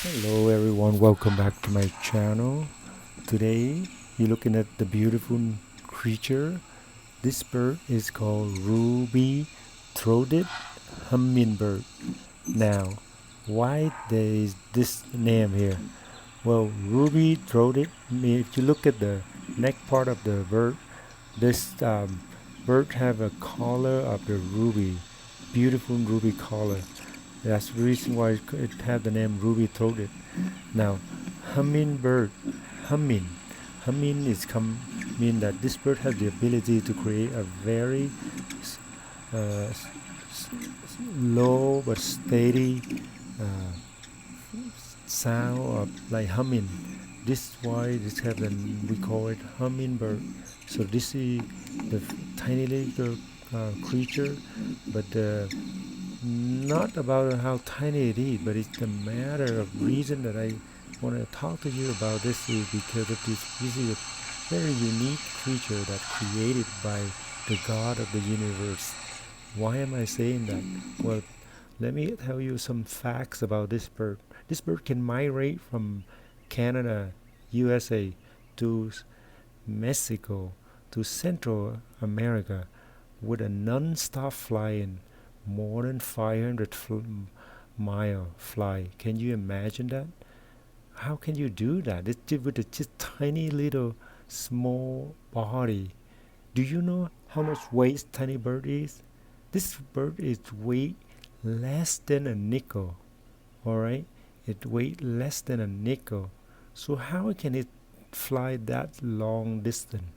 Hello everyone, welcome back to my channel. Today you're looking at the beautiful creature. This bird is called ruby-throated hummingbird. Now, why there is this name here? Well, ruby-throated, if you look at the neck part of the bird, this bird have a color of the ruby, beautiful ruby color. That's the reason why it had the name ruby-throated. Now, hummingbird, humming, humming is mean that this bird has the ability to create a very uh, low but steady uh, sound of like humming. This is why this have we call it hummingbird. So this is the tiny little creature, but not about how tiny it is, but it's the matter of reason that I want to talk to you about this is because of this is a very unique creature that created by the God of the universe. Why am I saying that? Well, let me tell you some facts about this bird. This bird can migrate from Canada, USA to Mexico to Central America with a non-stop flying more than 500 mile fly. Can you imagine that? How can you do that? It's with a just tiny little small body. Do you know how much weight tiny bird is? This bird is weight less than a nickel. All right, it weight less than a nickel. So how can it fly that long distance?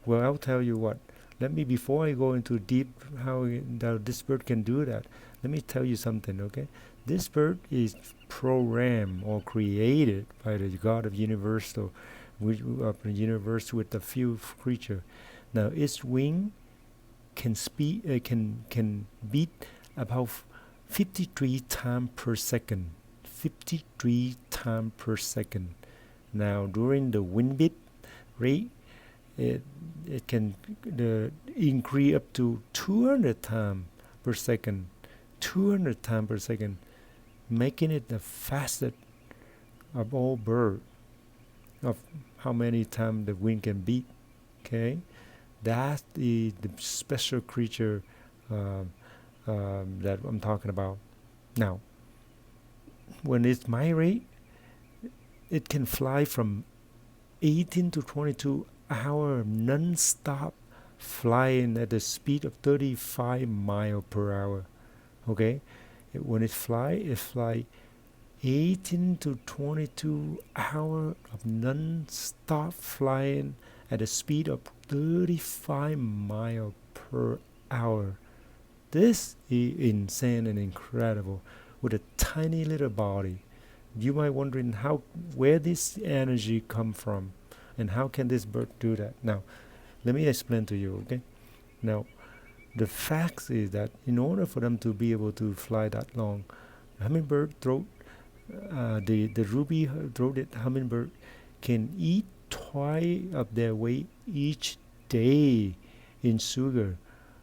Well, I'll tell you what. Let me, before I go into deep how this bird can do that, let me tell you something, okay? This bird is programmed or created by the God of universe, of the universe with a few creature. Now, its wing can beat about 53 times per second. 53 times per second. Now, during the wind beat rate, it can increase up to 200 times per second. 200 times per second, making it the fastest of all birds. Of how many times the wind can beat. Okay, that's the special creature that I'm talking about. Now, when it's migrate, it can fly from 18 to 22 hour non-stop flying at the speed of 35 mile per hour. Okay, when it fly 18 to 22 hour of non-stop flying at a speed of 35 mile per hour. This is insane and incredible with a tiny little body. You might wondering where this energy come from and how can this bird do that. Now, let me explain to you, okay? Now, the fact is that in order for them to be able to fly that long, hummingbird the ruby-throated hummingbird can eat twice of their weight each day in sugar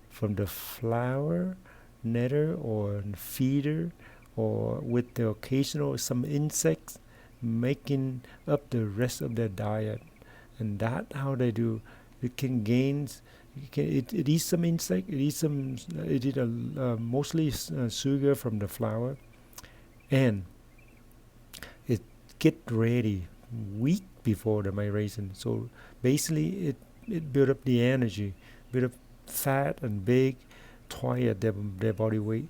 from the flower, nectar, or feeder, or with the occasional some insects making up the rest of their diet. And that how they do. It can gain. It eats some insect. It eats some. It eat mostly sugar from the flower, and it get ready week before the migration. So basically, it build up the energy, build up fat and big, twice at their body weight.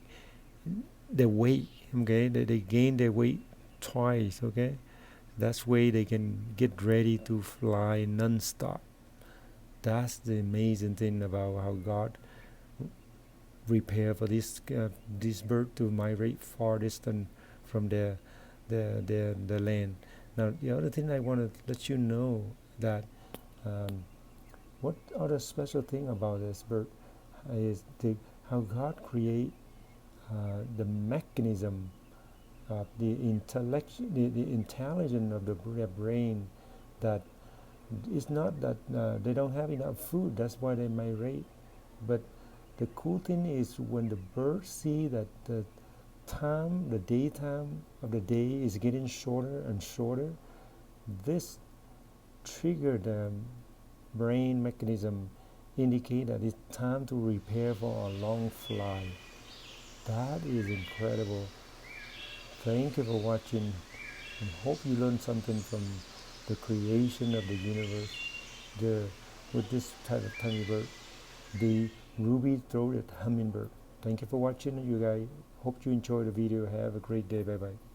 Their weight. Okay, they gain their weight twice. Okay, that's way they can get ready to fly non-stop. That's the amazing thing about how God prepare for this bird to migrate far distant from their land. Now, the other thing I want to let you know that what other special thing about this bird is how God create the mechanism of the intelligence of their brain, that it's not that they don't have enough food, that's why they migrate. But the cool thing is when the birds see that the time, the daytime of the day is getting shorter and shorter, this trigger the brain mechanism indicate that it's time to prepare for a long flight. That is incredible. Thank you for watching, and hope you learned something from the creation of the universe with this type of tiny bird, the ruby-throated hummingbird. Thank you for watching, you guys. Hope you enjoyed the video. Have a great day. Bye bye.